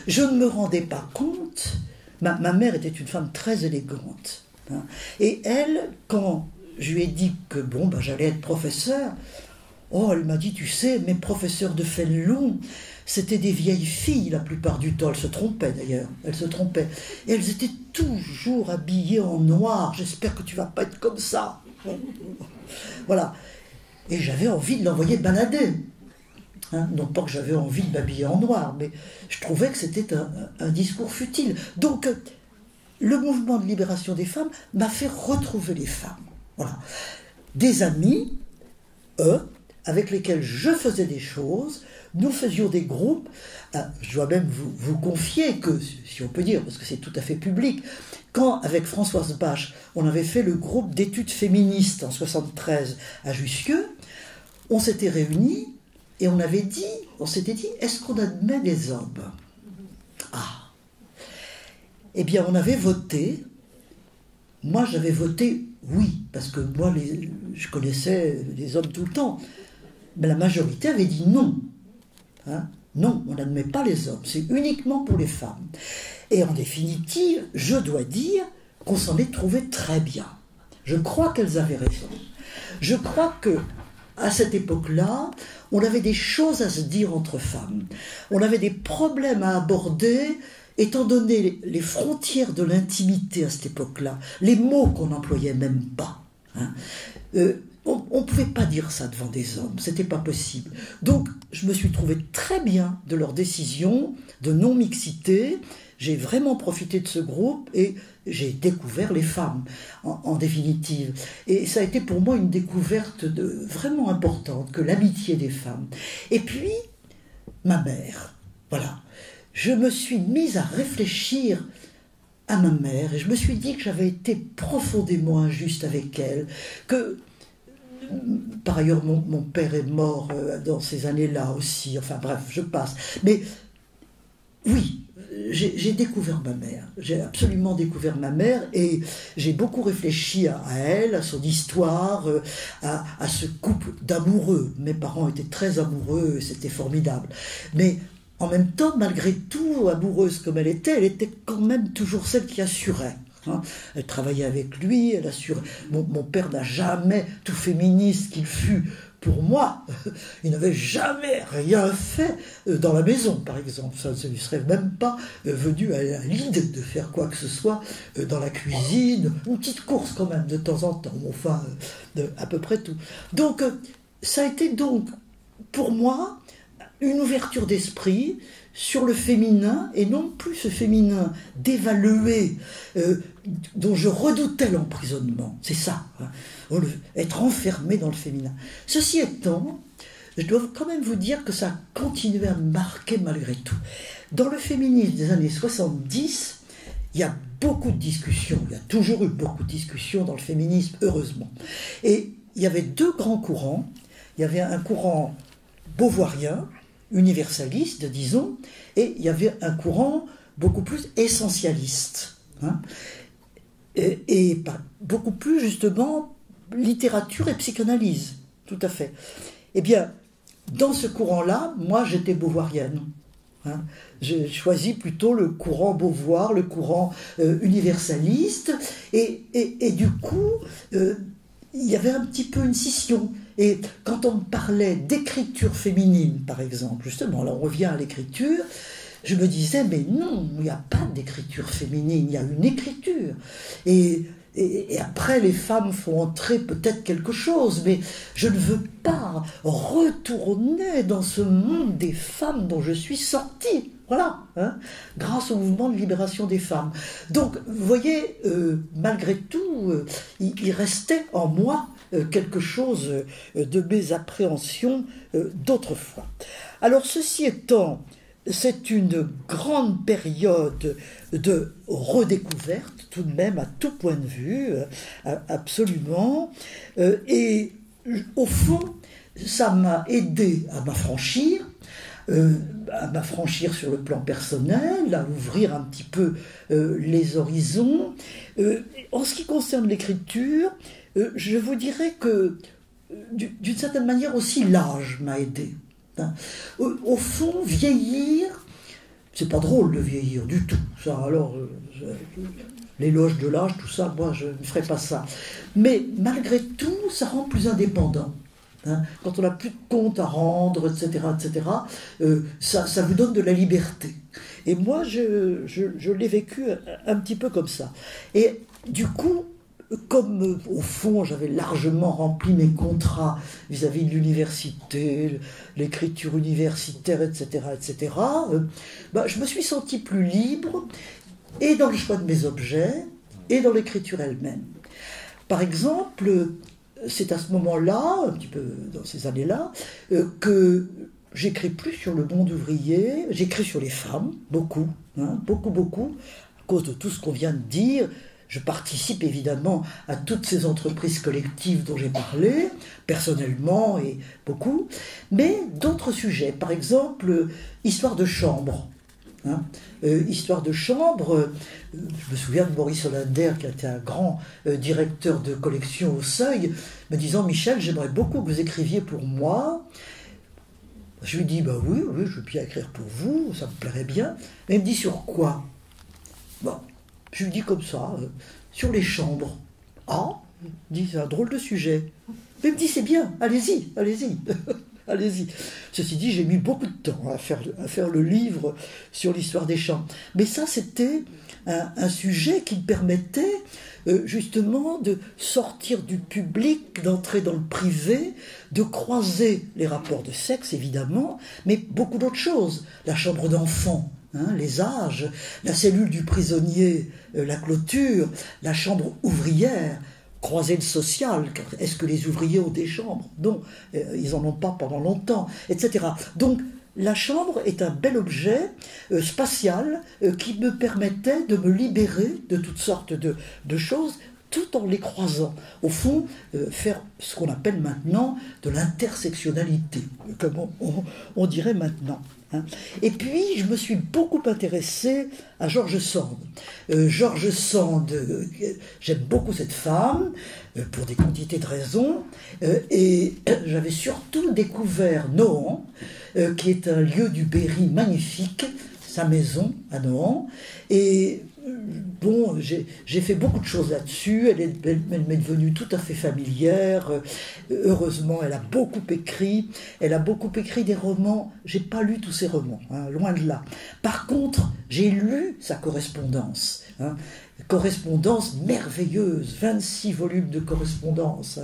Je ne me rendais pas compte, ma mère était une femme très élégante, hein. Et elle, quand je lui ai dit que bon, ben, j'allais être professeur, oh, elle m'a dit, tu sais, mes professeurs de Fénelon, c'était des vieilles filles la plupart du temps. Elles se trompaient d'ailleurs, elles se trompaient. Et elles étaient toujours habillées en noir. J'espère que tu vas pas être comme ça. Voilà. Et j'avais envie de l'envoyer balader. Hein, non pas que j'avais envie de m'habiller en noir, mais je trouvais que c'était un discours futile. Donc, le mouvement de libération des femmes m'a fait retrouver les femmes. Voilà. Des amis, avec lesquels je faisais des choses, nous faisions des groupes. Je dois même vous confier que, si on peut dire, parce que c'est tout à fait public, quand, avec Françoise Bache, on avait fait le groupe d'études féministes en 73 à Jussieu, on s'était réunis et on s'était dit, est-ce qu'on admet des hommes? Ah. Eh bien, on avait voté. Moi, j'avais voté oui, parce que moi, je connaissais les hommes tout le temps. Mais la majorité avait dit non. Hein? Non, on n'admet pas les hommes, c'est uniquement pour les femmes. Et en définitive, je dois dire qu'on s'en est trouvé très bien. Je crois qu'elles avaient raison. Je crois que à cette époque-là, on avait des choses à se dire entre femmes. On avait des problèmes à aborder, étant donné les frontières de l'intimité à cette époque-là, les mots qu'on n'employait même pas. Hein. On ne pouvait pas dire ça devant des hommes, c'était pas possible. Donc, je me suis trouvé très bien de leur décision de non-mixité. J'ai vraiment profité de ce groupe et j'ai découvert les femmes, en définitive. Et ça a été pour moi une découverte vraiment importante, que l'amitié des femmes. Et puis, ma mère, voilà. Je me suis mise à réfléchir à ma mère et je me suis dit que j'avais été profondément injuste avec elle, que... Par ailleurs, mon père est mort dans ces années-là aussi. Enfin bref, je passe. Mais oui, j'ai découvert ma mère. J'ai absolument découvert ma mère et j'ai beaucoup réfléchi à elle, à son histoire, à ce couple d'amoureux. Mes parents étaient très amoureux et c'était formidable. Mais en même temps, malgré tout, amoureuse comme elle était quand même toujours celle qui assurait. Hein, elle travaillait avec lui, elle assurait. Mon père n'a jamais, tout féministe qu'il fut pour moi, il n'avait jamais rien fait dans la maison, par exemple. Ça ne lui serait même pas venu à l'idée de faire quoi que ce soit dans la cuisine, une petite course quand même de temps en temps, enfin, à peu près tout. Donc, ça a été donc, pour moi, une ouverture d'esprit sur le féminin, et non plus ce féminin dévalué, dont je redoutais l'emprisonnement. C'est ça, hein, être enfermé dans le féminin. Ceci étant, je dois quand même vous dire que ça a continué à me marquer malgré tout. Dans le féminisme des années 70, il y a beaucoup de discussions, il y a toujours eu beaucoup de discussions dans le féminisme, heureusement. Et il y avait deux grands courants. Il y avait un courant beauvoirien, universaliste, disons, et il y avait un courant beaucoup plus essentialiste, hein, et beaucoup plus, justement, littérature et psychanalyse, tout à fait. Eh bien, dans ce courant-là, moi, j'étais beauvoirienne. Hein. J'ai choisi plutôt le courant Beauvoir, le courant universaliste, et du coup, il y avait un petit peu une scission. Et quand on me parlait d'écriture féminine, par exemple, justement, là on revient à l'écriture, je me disais, mais non, il n'y a pas d'écriture féminine, il y a une écriture. Et après, les femmes font entrer peut-être quelque chose, mais je ne veux pas retourner dans ce monde des femmes dont je suis sortie. Voilà, hein, grâce au mouvement de libération des femmes. Donc, vous voyez, malgré tout, il restait en moi quelque chose de mes appréhensions d'autrefois. Alors, ceci étant, c'est une grande période de redécouverte, tout de même, à tout point de vue, absolument. Et au fond, ça m'a aidé à m'affranchir sur le plan personnel, à ouvrir un petit peu les horizons. En ce qui concerne l'écriture, je vous dirais que, d'une certaine manière aussi, l'âge m'a aidé. Hein. Au fond, vieillir, c'est pas drôle de vieillir du tout. Ça, alors, l'éloge de l'âge, tout ça, moi je ne ferai pas ça. Mais malgré tout, ça rend plus indépendant. Hein, quand on n'a plus de compte à rendre, etc., ça vous donne de la liberté. Et moi, je l'ai vécu un petit peu comme ça. Et du coup, comme au fond, j'avais largement rempli mes contrats vis-à-vis de l'université, l'écriture universitaire, etc., je me suis senti plus libre, et dans le choix de mes objets, et dans l'écriture elle-même. Par exemple, c'est à ce moment-là, un petit peu dans ces années-là, que j'écris plus sur le monde ouvrier, j'écris sur les femmes, beaucoup, beaucoup, à cause de tout ce qu'on vient de dire. Je participe évidemment à toutes ces entreprises collectives dont j'ai parlé, personnellement et beaucoup, mais d'autres sujets, par exemple, histoire de chambre. Histoire de chambre, je me souviens de Maurice Hollander, qui a été un grand directeur de collection au Seuil, me disant « Michel, j'aimerais beaucoup que vous écriviez pour moi ». Je lui dis « oui, je veux bien écrire pour vous, ça me plairait bien ». Mais il me dit « sur quoi ?» Bon, je lui dis comme ça, sur les chambres. « Ah ?» il dit « c'est un drôle de sujet ». Mais il me dit « c'est bien, allez-y, allez-y ». Allez-y. Ceci dit, j'ai mis beaucoup de temps à faire le livre sur l'histoire des chambres. Mais ça, c'était un sujet qui me permettait justement de sortir du public, d'entrer dans le privé, de croiser les rapports de sexe, évidemment, mais beaucoup d'autres choses. La chambre d'enfant, les âges, la cellule du prisonnier, la clôture, la chambre ouvrière, croiser le social. Est-ce que les ouvriers ont des chambres? Non, ils n'en ont pas pendant longtemps, etc. Donc, la chambre est un bel objet spatial qui me permettait de me libérer de toutes sortes de choses, tout en les croisant. Au fond, faire ce qu'on appelle maintenant de l'intersectionnalité, comme on dirait maintenant. Et puis, je me suis beaucoup intéressée à George Sand. George Sand, j'aime beaucoup cette femme, pour des quantités de raisons, et j'avais surtout découvert Nohant, qui est un lieu du Berry magnifique, sa maison à Nohant, et bon, j'ai fait beaucoup de choses là-dessus, elle m'est devenue tout à fait familière, heureusement elle a beaucoup écrit des romans, j'ai pas lu tous ses romans, loin de là. Par contre, j'ai lu sa correspondance, correspondance merveilleuse, 26 volumes de correspondance,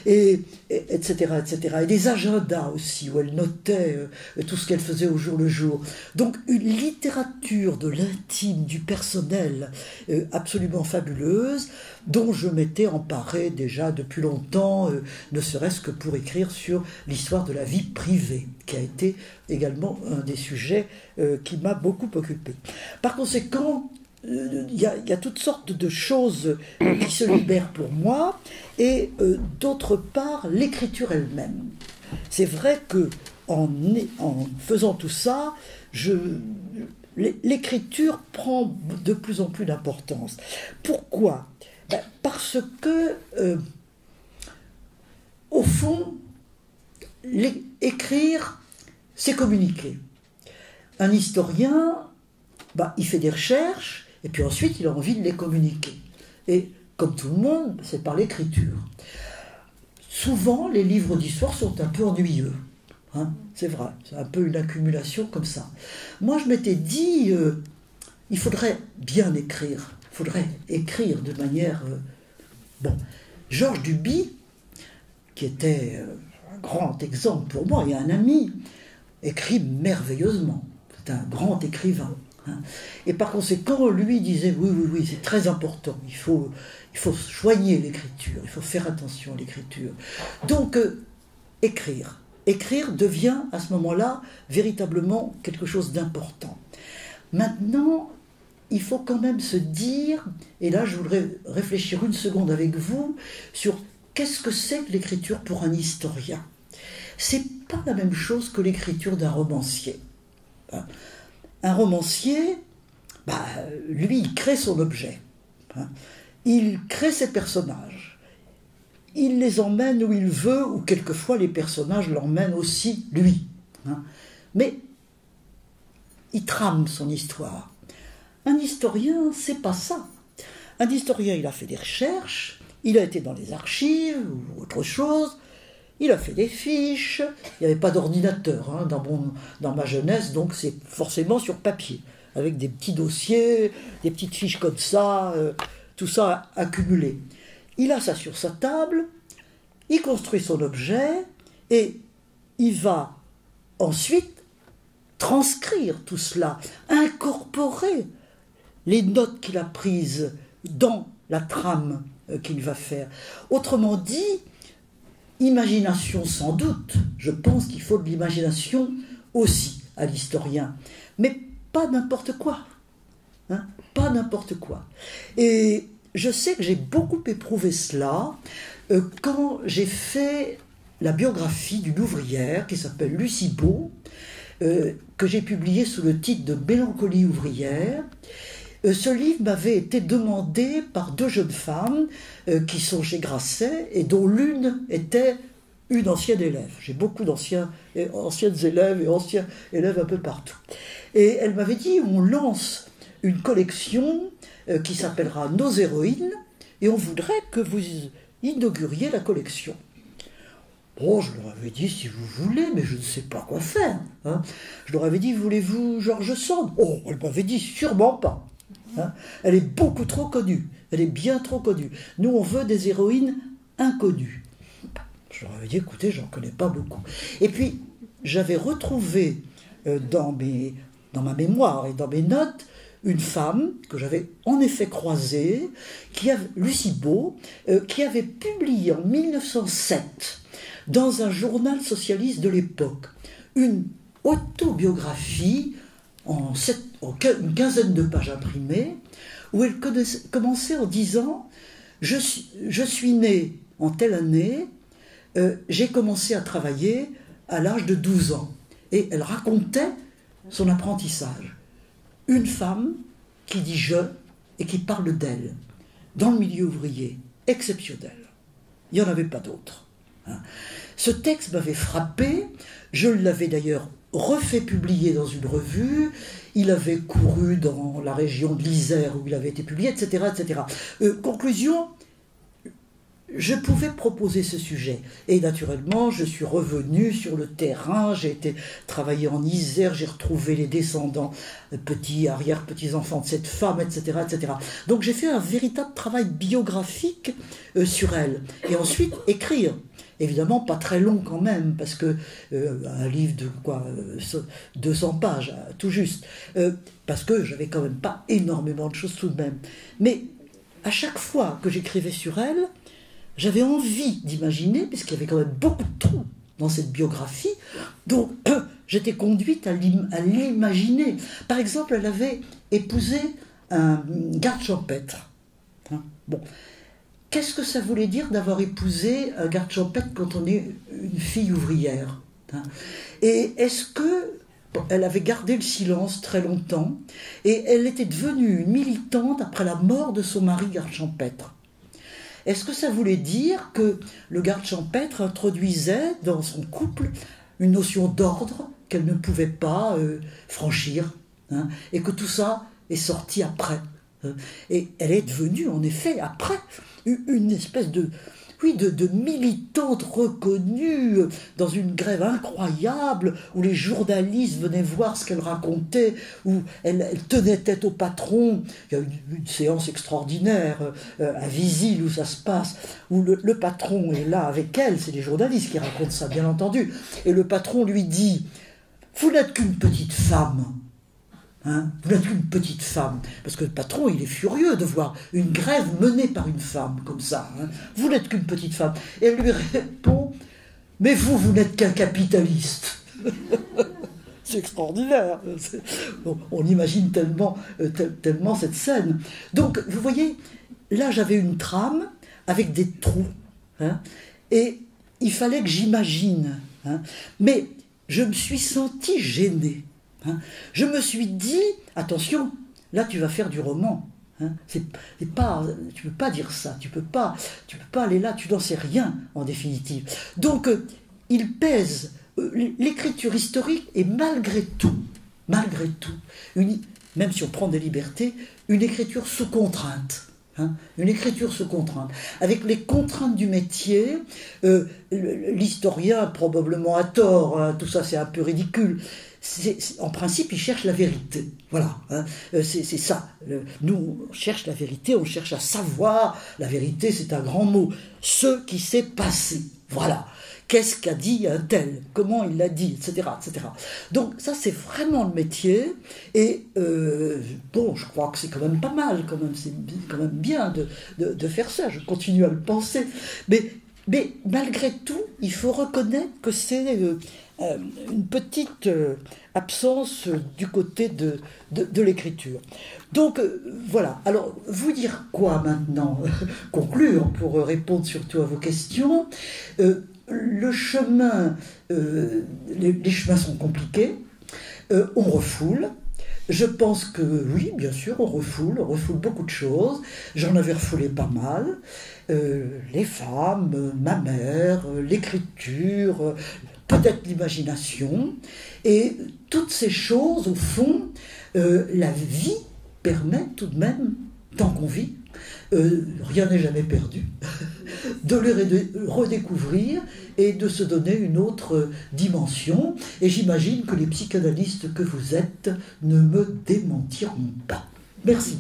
etc., et des agendas aussi, où elle notait tout ce qu'elle faisait au jour le jour. Donc une littérature de l'intime, du personnel, absolument fabuleuse, dont je m'étais emparé déjà depuis longtemps, ne serait-ce que pour écrire sur l'histoire de la vie privée, qui a été également un des sujets qui m'a beaucoup occupé. Par conséquent, il y a toutes sortes de choses qui se libèrent pour moi, et d'autre part, l'écriture elle-même. C'est vrai que en faisant tout ça, l'écriture prend de plus en plus d'importance. Pourquoi ? Parce que, au fond, écrire, c'est communiquer. Un historien, il fait des recherches, et puis ensuite, il a envie de les communiquer. Et comme tout le monde, c'est par l'écriture. Souvent, les livres d'histoire sont un peu ennuyeux. C'est vrai, c'est un peu une accumulation comme ça. Moi, je m'étais dit, il faudrait bien écrire. Il faudrait écrire de manière... Georges Duby, qui était un grand exemple pour moi, et un ami, écrit merveilleusement. C'est un grand écrivain. Et par conséquent, lui disait oui, c'est très important, il faut soigner l'écriture, il faut faire attention à l'écriture. Donc, écrire devient à ce moment-là véritablement quelque chose d'important. Maintenant, il faut quand même se dire, et là je voudrais réfléchir une seconde avec vous, sur qu'est-ce que c'est que l'écriture pour un historien. C'est pas la même chose que l'écriture d'un romancier. Un romancier, lui, il crée son objet. Il crée ses personnages. Il les emmène où il veut, ou quelquefois les personnages l'emmènent aussi, lui. Mais il trame son histoire. Un historien, c'est pas ça. Un historien, il a fait des recherches, il a été dans les archives ou autre chose, il a fait des fiches, il n'y avait pas d'ordinateur hein, dans ma jeunesse, donc c'est forcément sur papier, avec des petits dossiers, des petites fiches comme ça, tout ça accumulé. Il a ça sur sa table, il construit son objet, et il va ensuite transcrire tout cela, incorporer les notes qu'il a prises dans la trame qu'il va faire. Autrement dit, imagination sans doute, je pense qu'il faut de l'imagination aussi à l'historien, mais pas n'importe quoi, hein, pas n'importe quoi. Et je sais que j'ai beaucoup éprouvé cela quand j'ai fait la biographie d'une ouvrière qui s'appelle Lucie Beau, que j'ai publiée sous le titre de Mélancolie ouvrière. Ce livre m'avait été demandé par 2 jeunes femmes qui sont chez Grasset et dont l'une était une ancienne élève. J'ai beaucoup anciennes élèves et anciens élèves un peu partout. Et elle m'avait dit, on lance une collection qui s'appellera Nos héroïnes et on voudrait que vous inauguriez la collection. Bon, je leur avais dit, si vous voulez, mais je ne sais pas quoi faire. Hein. Je leur avais dit, voulez-vous George Sand? Oh, elle m'avait dit, sûrement pas. Hein. Elle est beaucoup trop connue. Elle est bien trop connue. Nous, on veut des héroïnes inconnues. Je leur avais dit, écoutez, j'en connais pas beaucoup. Et puis, j'avais retrouvé dans ma mémoire et dans mes notes, une femme que j'avais en effet croisée, Lucie Beau, qui avait publié en 1907, dans un journal socialiste de l'époque, une autobiographie en une quinzaine de pages imprimées, où elle commençait en disant « Je suis née en telle année, j'ai commencé à travailler à l'âge de 12 ans. » Et elle racontait son apprentissage. Une femme qui dit « je » et qui parle d'elle, dans le milieu ouvrier, exceptionnel. Il n'y en avait pas d'autre. Hein. Ce texte m'avait frappé, je l'avais d'ailleurs refait publier dans une revue, il avait couru dans la région de l'Isère où il avait été publié, etc. etc. Conclusion, je pouvais proposer ce sujet. Et naturellement, je suis revenu sur le terrain, j'ai été travailler en Isère, j'ai retrouvé les descendants, arrière-petits-enfants de cette femme, etc. etc. Donc j'ai fait un véritable travail biographique sur elle. Et ensuite, écrire. Évidemment, pas très long quand même, parce que un livre de 200 pages, tout juste. Parce que j'avais quand même pas énormément de choses tout de même. Mais à chaque fois que j'écrivais sur elle, j'avais envie d'imaginer, puisqu'il y avait quand même beaucoup de trous dans cette biographie, donc j'étais conduite à l'imaginer. Par exemple, elle avait épousé un garde champêtre. Hein, bon. Qu'est-ce que ça voulait dire d'avoir épousé un garde champêtre quand on est une fille ouvrière, hein? Et est-ce que elle avait gardé le silence très longtemps et elle était devenue une militante après la mort de son mari garde champêtre? Est-ce que ça voulait dire que le garde champêtre introduisait dans son couple une notion d'ordre qu'elle ne pouvait pas franchir, hein, et que tout ça est sorti après, hein? Et elle est devenue en effet après une espèce de militante reconnue dans une grève incroyable où les journalistes venaient voir ce qu'elle racontait, où elle tenait tête au patron. Il y a une séance extraordinaire à Visil où ça se passe, où le patron est là avec elle, c'est les journalistes qui racontent ça bien entendu, et le patron lui dit « Vous n'êtes qu'une petite femme ». Hein, vous n'êtes qu'une petite femme, parce que le patron il est furieux de voir une grève menée par une femme comme ça. Hein. Vous n'êtes qu'une petite femme. Et elle lui répond, mais vous n'êtes qu'un capitaliste. C'est extraordinaire. On imagine tellement cette scène. Donc vous voyez, là j'avais une trame avec des trous, hein, et il fallait que j'imagine. Hein, mais je me suis sentie gênée. Hein. Je me suis dit, attention, là tu vas faire du roman. Hein. Tu peux pas dire ça, tu peux pas aller là, tu n'en sais rien en définitive. Donc il pèse, l'écriture historique est malgré tout, même si on prend des libertés, une écriture sous contrainte. Hein, une écriture sous contrainte. Avec les contraintes du métier, l'historien, probablement à tort, hein, tout ça c'est un peu ridicule, en principe il cherche la vérité. Voilà, hein, c'est ça. Nous on cherche la vérité, on cherche à savoir. La vérité c'est un grand mot. Ce qui s'est passé. Voilà. Qu'est-ce qu'a dit un tel? Comment il l'a dit, etc., etc. Donc ça, c'est vraiment le métier. Et bon, je crois que c'est quand même pas mal, c'est quand même bien de faire ça. Je continue à le penser. Mais malgré tout, il faut reconnaître que c'est une petite absence du côté de l'écriture. Donc voilà. Alors, vous dire quoi maintenant? Conclure pour répondre surtout à vos questions. Le chemin, les chemins sont compliqués, on refoule. Je pense que oui, bien sûr, on refoule beaucoup de choses. J'en avais refoulé pas mal. Les femmes, ma mère, l'écriture, peut-être l'imagination. Et toutes ces choses, au fond, la vie permet tout de même, tant qu'on vit, rien n'est jamais perdu, de les redécouvrir et de se donner une autre dimension. Et j'imagine que les psychanalystes que vous êtes ne me démentiront pas. Merci.